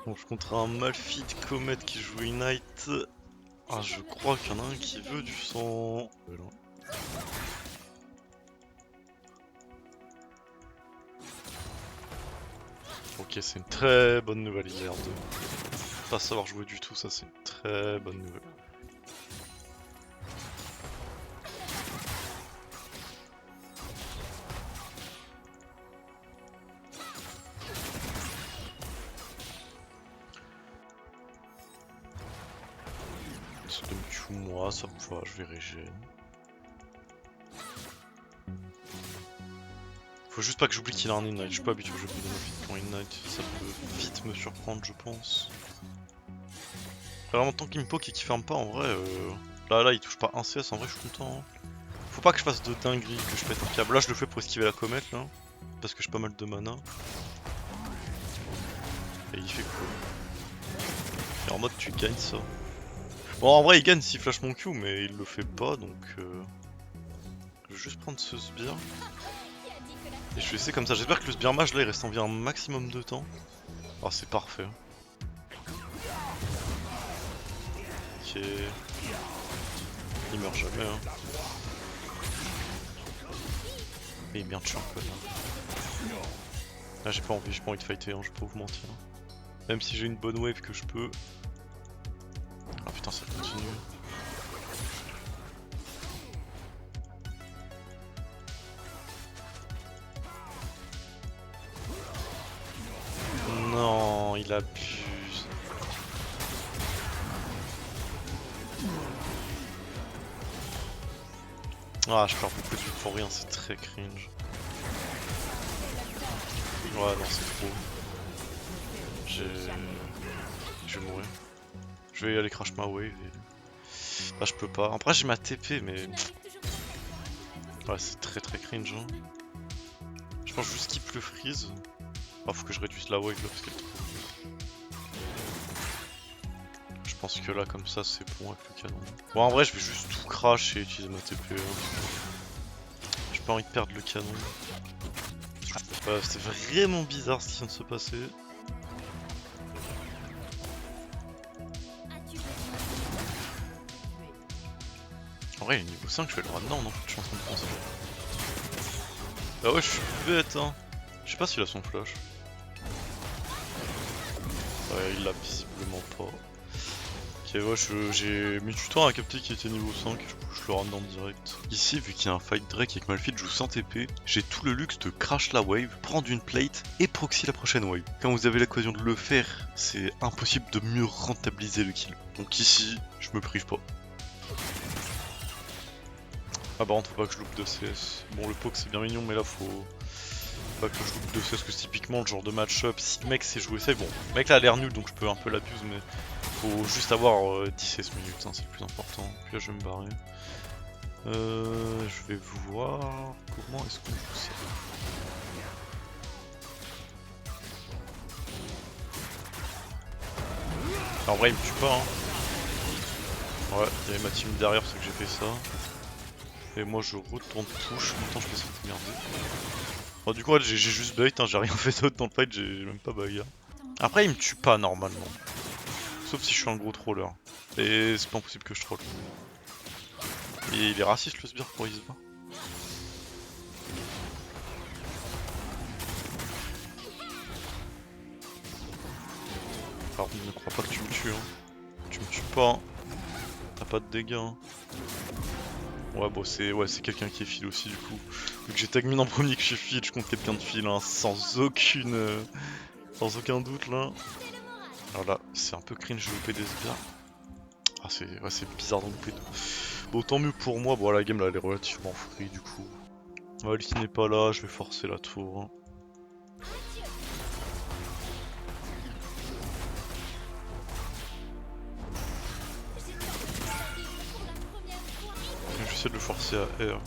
Donc je contre un Malphite Comet qui joue Ignite. Ah, je crois qu'il y en a un qui veut du sang. Ok, c'est une très bonne nouvelle, il a l'air de pas savoir jouer du tout, ça c'est une très bonne nouvelle. C'est de me tuer moi, ça me va, je vais régène. Faut juste pas que j'oublie qu'il a un Ignite, je suis pas habitué à jouer de Malphite pour Ignite, ça peut vite me surprendre je pense. Vraiment tant qu'il me poke et qu'il ferme pas en vrai, là il touche pas un CS, en vrai je suis content. Hein. Faut pas que je fasse de dinguerie, que je pète un câble. Là je le fais pour esquiver la comète là, parce que j'ai pas mal de mana. Et il fait cool. Et en mode tu gagnes ça. Bon en vrai il gagne s'il flash mon Q mais il le fait pas donc je vais juste prendre ce sbire. Et je vais essayer comme ça, j'espère que le sbire mage là il reste en vie un maximum de temps. Ah c'est parfait. Ok. Il meurt jamais hein. Mais il est bien chiant quoi. Là j'ai pas envie de fighter, hein, je peux pas vous mentir. Même si j'ai une bonne wave que je peux. Ah putain ça continue. Non, il abuse. Ah je perds beaucoup de vie pour rien, c'est très cringe. Ouais non c'est trop. Je vais mourir. Je vais aller crash ma wave et... Là je peux pas. Après j'ai ma TP mais... Ouais c'est très cringe hein. Je pense juste skip le freeze. Ah faut que je réduise la wave là parce qu'elle est trop... Je pense que là comme ça c'est bon avec le canon. Bon en vrai je vais juste tout crash et utiliser ma TP. J'ai pas envie de perdre le canon. C'était vraiment bizarre ce qui vient de se passer. En vrai il est niveau 5, je vais le ramener non, je suis en train de penser. Bah ouais je suis bête hein. Je sais pas s'il a son flash. Ouais il l'a visiblement pas. Ok ouais j'ai mis du temps à capter qu'il était niveau 5, du coup je le ramène en direct. Ici vu qu'il y a un fight Drake et que Malphite joue sans TP, j'ai tout le luxe de crash la wave, prendre une plate et proxy la prochaine wave. Quand vous avez l'occasion de le faire, c'est impossible de mieux rentabiliser le kill. Donc ici, je me prive pas. Ah par contre faut pas que je loupe de CS. Bon le poke c'est bien mignon mais là faut pas que je loupe de CS parce que c'est typiquement le genre de match-up. Si le mec sait jouer safe, bon le mec là a l'air nul donc je peux un peu l'abuse mais faut juste avoir 10-16 minutes, hein, c'est le plus important. Puis là je vais me barrer. Je vais voir comment est-ce qu'on joue ça. En vrai il me tue pas hein. Ouais, il y avait ma team derrière c'est que j'ai fait ça. Et moi je retourne push, maintenant je laisse cette merde. Bon, du coup j'ai juste bait, hein, j'ai rien fait d'autre dans le fight, j'ai même pas bagarre. Après il me tue pas normalement. Sauf si je suis un gros troller. Et c'est pas impossible que je troll. Et il est raciste le sbire pour il se bat. Alors ne crois pas que tu me tues hein. Tu me tues pas hein. T'as pas de dégâts hein. Ouais bon c'est quelqu'un qui est fil aussi du coup. Vu que j'ai tag mine en premier que je suis fil, je compte quelqu'un de fil hein, sans aucun doute là. Alors là c'est un peu cringe de louper des sbires. Ah c'est bizarre d'en louper deux. Bon tant mieux pour moi, bon la game là elle est relativement free du coup. Ouais lui n'est pas là, je vais forcer la tour. Hein. J'essaie de le forcer à R.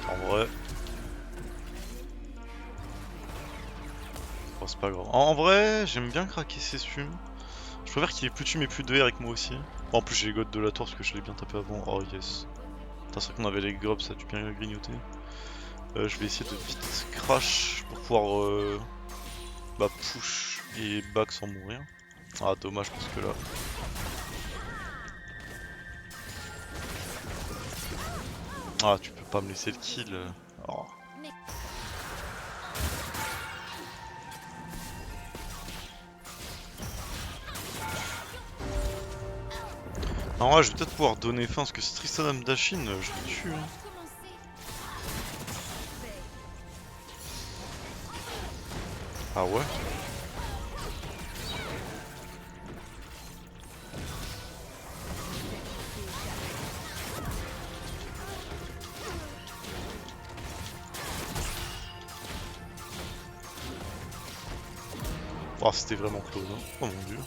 En vrai. Oh, c'est pas grave. En vrai, j'aime bien craquer ses fumes. Je préfère qu'il ait plus de fume et plus de R avec moi aussi. Bon, en plus j'ai les godes de la tour parce que je l'ai bien tapé avant. Oh yes. Putain, c'est vrai qu'on avait les grubs, ça a dû bien grignoter. Je vais essayer de vite crash pour pouvoir bah, push et back sans mourir. Ah dommage parce que là... Ah tu peux pas me laisser le kill. Oh. En vrai je vais peut-être pouvoir donner fin parce que si Tristan me Dashin, je le tue. Hein. Ah ouais? Oh c'était vraiment close hein. Oh mon dieu.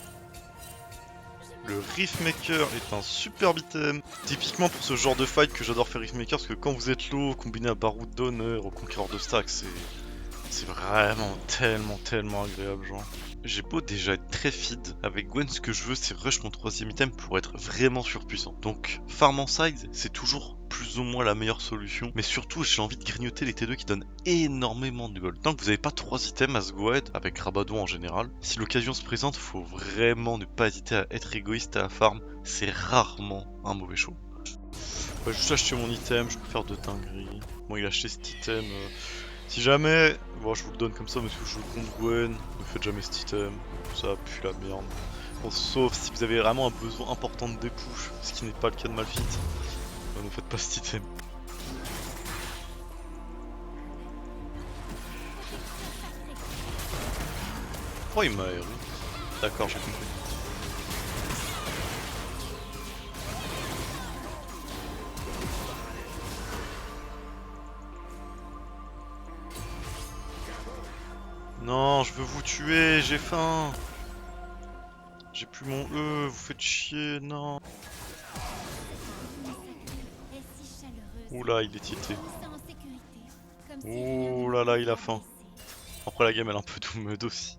Le Riftmaker est un superbe item. Typiquement pour ce genre de fight que j'adore faire Riftmaker parce que quand vous êtes low, combiné à Baroud d'honneur au Conquéreur de Stack, c'est vraiment tellement agréable genre. J'ai beau déjà être très feed, avec Gwen ce que je veux c'est rush mon troisième item pour être vraiment surpuissant. Donc farm en side c'est toujours plus ou moins la meilleure solution, mais surtout j'ai envie de grignoter les T2 qui donnent énormément de gold. Tant que vous n'avez pas 3 items à se go ahead, avec Rabadon en général, si l'occasion se présente faut vraiment ne pas hésiter à être égoïste à la farm, c'est rarement un mauvais choix. Je vais juste acheter mon item, je peux faire de dingueries. Bon il a acheté cet item... Si jamais, bon je vous le donne comme ça parce que je joue contre Gwen, ne faites jamais cet item, ça pue la merde. Bon, sauf si vous avez vraiment un besoin important de dépush, ce qui n'est pas le cas de Malphite, ne faites pas cet item. Oh il m'a aéré. D'accord j'ai compris. Non, je veux vous tuer, j'ai faim. J'ai plus mon E, vous faites chier, non. Oula, il est tilté. Ouh là là, il a faim. Après la game elle est un peu doomed aussi.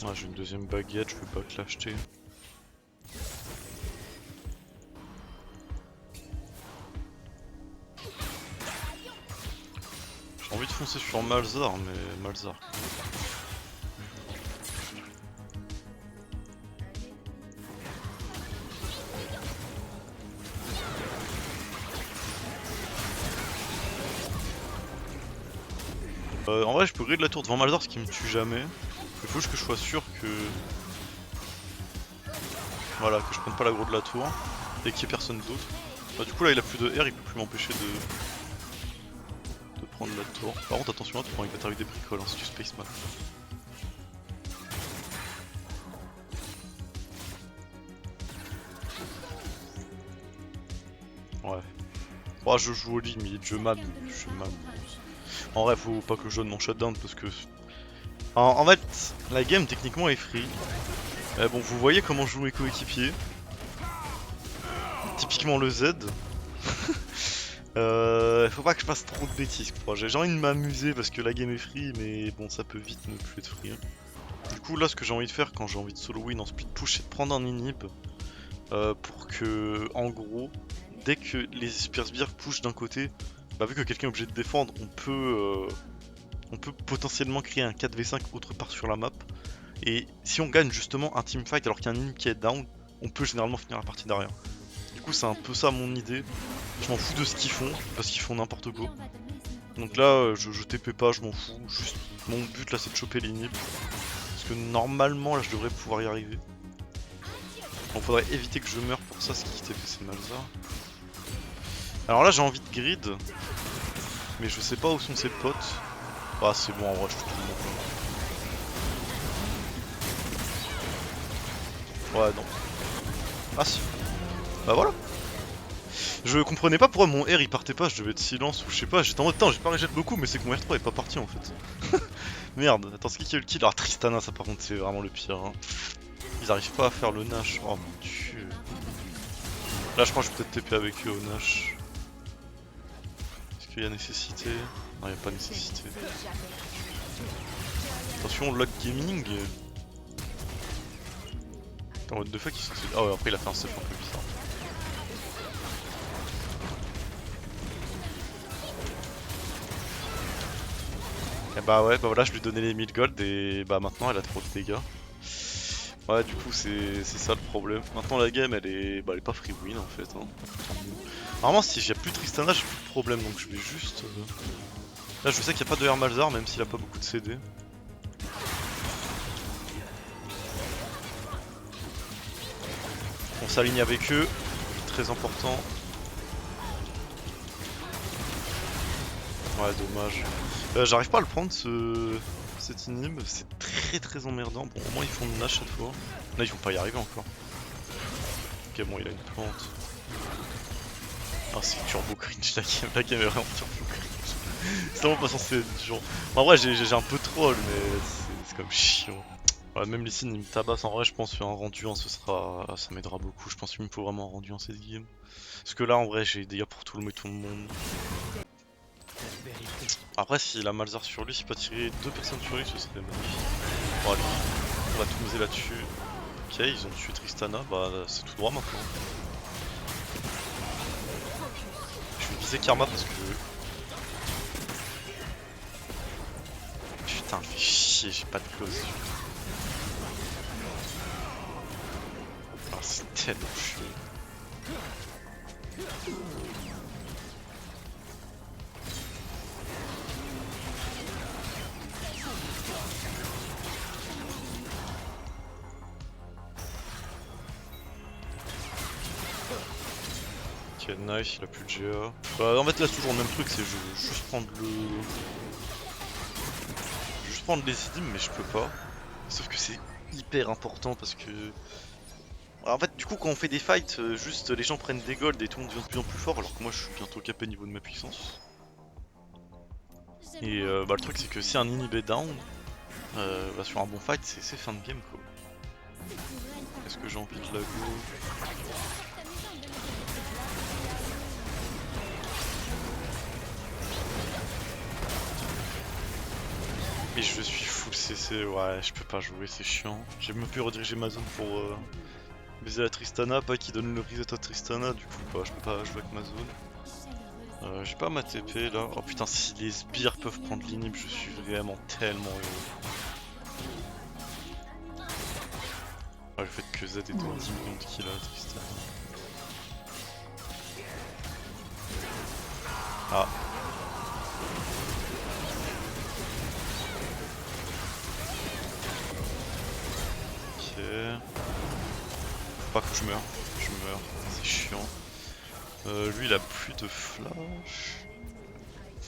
Ah, j'ai une deuxième baguette, je peux pas te l'acheter. J'ai envie de foncer sur Malzar, mais Malzar. En vrai, je peux griller de la tour devant Malzar, ce qui me tue jamais. Il faut juste que je sois sûr que... Voilà, que je prenne pas l'aggro de la tour. Et qu'il y ait personne d'autre. Bah, du coup là il a plus de R, il peut plus m'empêcher de prendre la tour. Par contre attention là, tu prends avec l'attaque des bricoles hein, si tu space mal. Ouais. Oh, je joue au limite, je m'amuse. En vrai faut pas que je donne mon shutdown parce que... En fait, la game techniquement est free. Mais bon, vous voyez comment jouent mes coéquipiers. Typiquement le Z. Faut pas que je fasse trop de bêtises quoi. J'ai envie de m'amuser parce que la game est free, mais bon ça peut vite ne plus être free. Hein. Du coup là ce que j'ai envie de faire quand j'ai envie de solo win en split push c'est de prendre un inhib pour que en gros dès que les Spearsbeard push d'un côté, bah vu que quelqu'un est obligé de défendre on peut potentiellement créer un 4v5 autre part sur la map. Et si on gagne justement un teamfight alors qu'il y a un inhib qui est down, on peut généralement finir la partie derrière. Du coup c'est un peu ça mon idée. Je m'en fous de ce qu'ils font, parce qu'ils font n'importe quoi. Donc là je TP pas, je m'en fous. Juste mon but là c'est de choper l'inhib. Parce que normalement là je devrais pouvoir y arriver. Donc faudrait éviter que je meure pour ça, ce qui TP c'est Malzar. Alors là j'ai envie de grid. Mais je sais pas où sont ses potes. Ah c'est bon en vrai je tue tout le monde. Ouais non. Ah si. Bah voilà. Je comprenais pas pourquoi mon R il partait pas, je devais être silence ou je sais pas, j'étais en mode, j'ai pas régène beaucoup mais c'est que mon R3 est pas parti en fait. Merde, attends, c'est qui a eu le kill? Alors Tristana, ça par contre c'est vraiment le pire. Hein. Ils arrivent pas à faire le Nash, oh mon dieu. Là je crois que je vais peut-être TP avec eux au Nash. Est-ce qu'il y a nécessité? Non, il y a pas nécessité. Attention, lock gaming. Attends, what the fuck, ils sont... Ah ouais, après il a fait un stuff un peu bizarre. Et bah ouais, bah voilà, je lui donnais les 1000 gold et bah maintenant elle a trop de dégâts. Ouais, du coup c'est ça le problème. Maintenant la game elle est, bah, elle est pas free win en fait. Hein. Normalement si j'ai plus Tristana j'ai plus de problème donc je vais juste... Là je sais qu'il n'y a pas de Hermalzar même s'il a pas beaucoup de CD. On s'aligne avec eux, très important. Ouais, dommage. J'arrive pas à le prendre cet inhib, c'est très emmerdant. Bon, au moins ils font une Nash cette fois. Là ils vont pas y arriver encore. Ok, bon, il a une plante. Ah, c'est turbo cringe la game est vraiment turbo cringe. C'est vraiment pas censé être dur. En vrai, j'ai un peu troll, mais c'est comme chiant. Ouais, même les signes ils me tabassent. En vrai, je pense faire un rendu 1, ça m'aidera beaucoup. Je pense qu'il me faut vraiment un rendu 1 cette game. Parce que là, en vrai, j'ai des dégâts pour tout le monde. Après, s'il a Malzar sur lui, s'il peut tirer 2 personnes sur lui, ce serait magnifique. Bon, allez, on va tout miser là-dessus. Ok, ils ont tué Tristana, bah c'est tout droit maintenant. Je vais viser Karma parce que... Putain, fais chier, j'ai pas de close. Ah, c'est tellement chiant. Ok, nice, il a plus de GA. Bah, en fait, là, c'est toujours le même truc, c'est juste prendre le... Juste prendre les items, mais je peux pas. Sauf que c'est hyper important parce que... En fait, du coup, quand on fait des fights, juste les gens prennent des golds et tout le monde devient de plus en plus fort, alors que moi je suis bientôt capé niveau de ma puissance. Et bah, le truc, c'est que si un inhib est down, bah, sur un bon fight, c'est fin de game quoi. Est-ce que j'ai envie de la go? Et je suis full CC, ouais, je peux pas jouer, c'est chiant. J'ai même pu rediriger ma zone pour baiser la Tristana, pas qu'il donne le reset à Tristana, du coup bah, je peux pas jouer avec ma zone. J'ai pas ma TP là. Oh putain, si les sbires peuvent prendre l'inhib, je suis vraiment tellement heureux. Ah, le fait que Z ait 10 millions de kills à Tristana. Ah. Ok. Faut pas que je meure. Je meurs. C'est chiant. Lui il a plus de flash.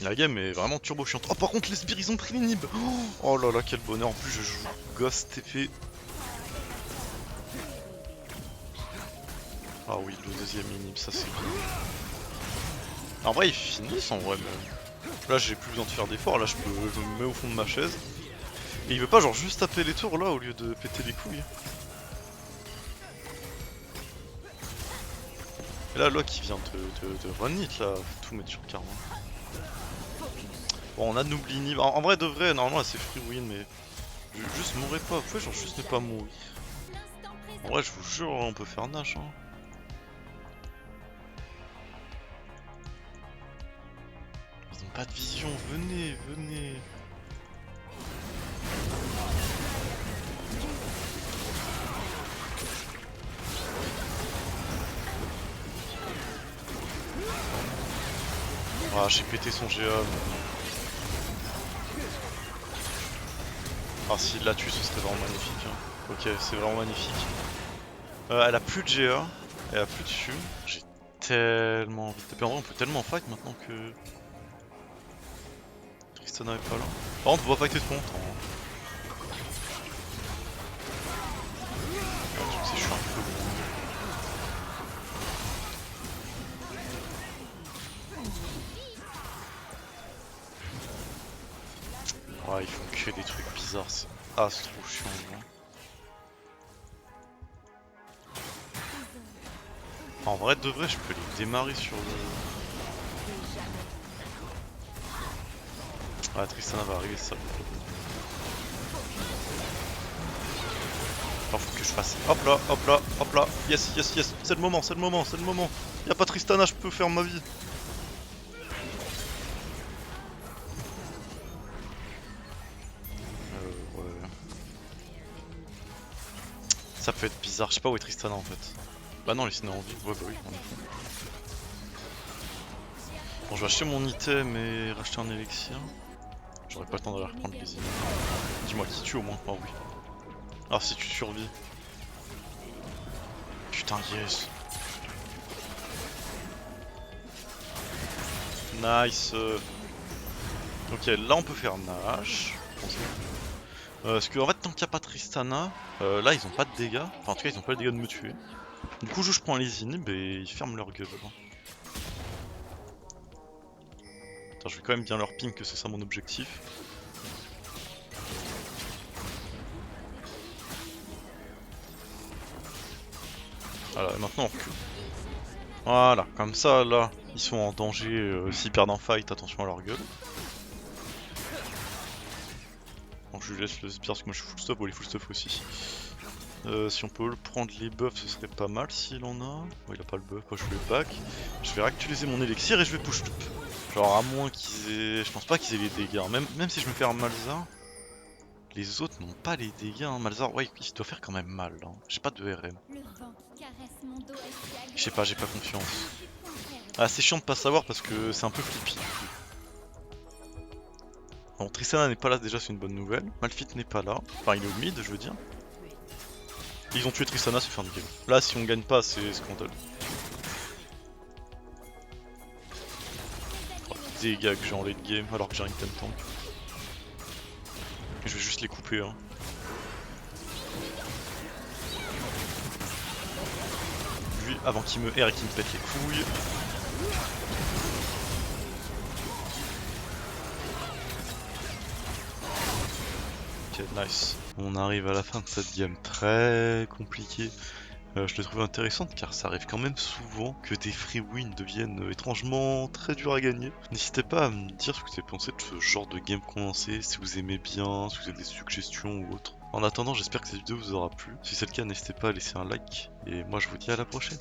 La game est vraiment turbo chiante. Oh par contre les sbires ils ont pris l'inhib. Oh là là quel bonheur. En plus je joue Ghost TP. Ah oui le deuxième inhib ça c'est bien. En vrai ils finissent en vrai mais... Là j'ai plus besoin de faire d'efforts. Là je me mets au fond de ma chaise. Et il veut pas genre juste taper les tours là au lieu de péter les couilles. Et là Locke il vient de run it là. Faut tout mettre sur Karma. Bon, on a noob l'inhib. En vrai de vrai, normalement c'est free win, mais je juste mourrais pas. Vous pouvez genre juste ne pas mourir. En vrai, je vous jure, on peut faire Nash. Hein. Ils ont pas de vision. Venez, venez. Ah, j'ai pété son GA. Ah, s'il la tue, ce serait vraiment magnifique. Hein. Ok, c'est vraiment magnifique. Elle a plus de GA, elle a plus de fume. J'ai tellement envie de taper. En vrai, on peut tellement fight maintenant que. Tristana est pas là. Par contre, on peut pas fighter trop longtemps. Hein. Je suis un peu Ouais, ils font que des trucs bizarres, c'est trop chiant. Hein. En vrai de vrai, je peux les démarrer sur le... Ah, Tristana va arriver, ça. Alors faut que je fasse. Hop là, hop là, hop là. Yes, yes, yes. C'est le moment, c'est le moment, c'est le moment. Y'a pas Tristana, je peux faire ma vie. Ouais. Ça peut être bizarre, je sais pas où est Tristana en fait. Bah non, laissez-nous en vie. Ouais, bah oui, en effet. Bon, je vais acheter mon item et racheter un élixir. J'aurais pas le temps d'aller reprendre les ennemis. Dis-moi qui tue au moins. Oh oui. Ah, si tu survis. Putain, yes. Nice. Ok, là on peut faire Nash. Parce que en fait, tant qu'il n'y a pas Tristana, là ils ont pas de dégâts. Enfin, en tout cas, ils ont pas le dégât de me tuer. Du coup, je prends les inhibs et ils ferment leur gueule. Attends, je vais quand même bien leur ping que c'est ça mon objectif. Voilà, et maintenant on recule. Voilà, comme ça, là, ils sont en danger. S'ils perdent en fight, attention à leur gueule. Bon, je lui laisse le sbire parce que moi je suis full stop, ou les full stop aussi. Si on peut le prendre les buffs, ce serait pas mal s'il en a. Oh, il a pas le buff, moi je le pack. Je vais réactualiser mon élixir et je vais push top. Genre, à moins qu'ils aient. Je pense pas qu'ils aient les dégâts. Même si je me fais un Malzar, les autres n'ont pas les dégâts. Hein. Malzar, ouais, il doit faire quand même mal. Hein. J'ai pas de RM. Je sais pas, j'ai pas confiance. Ah, c'est chiant de pas savoir parce que c'est un peu flippy du coup. Bon, Tristana n'est pas là, déjà c'est une bonne nouvelle. Malphite n'est pas là. Enfin, il est au mid, je veux dire. Ils ont tué Tristana, c'est fin de game. Là, si on gagne pas, c'est scandale. Oh, dégâts que j'ai en late game alors que j'ai un item tank. Et je vais juste les couper. Hein. Lui, avant qu'il me erre et qu'il me pète les couilles. Ok, nice. On arrive à la fin de cette game très compliquée. Je l'ai trouvé intéressante car ça arrive quand même souvent que des free wins deviennent étrangement très durs à gagner. N'hésitez pas à me dire ce que vous avez pensé de ce genre de game condensé, si vous aimez bien, si vous avez des suggestions ou autres. En attendant, j'espère que cette vidéo vous aura plu. Si c'est le cas, n'hésitez pas à laisser un like. Et moi je vous dis à la prochaine.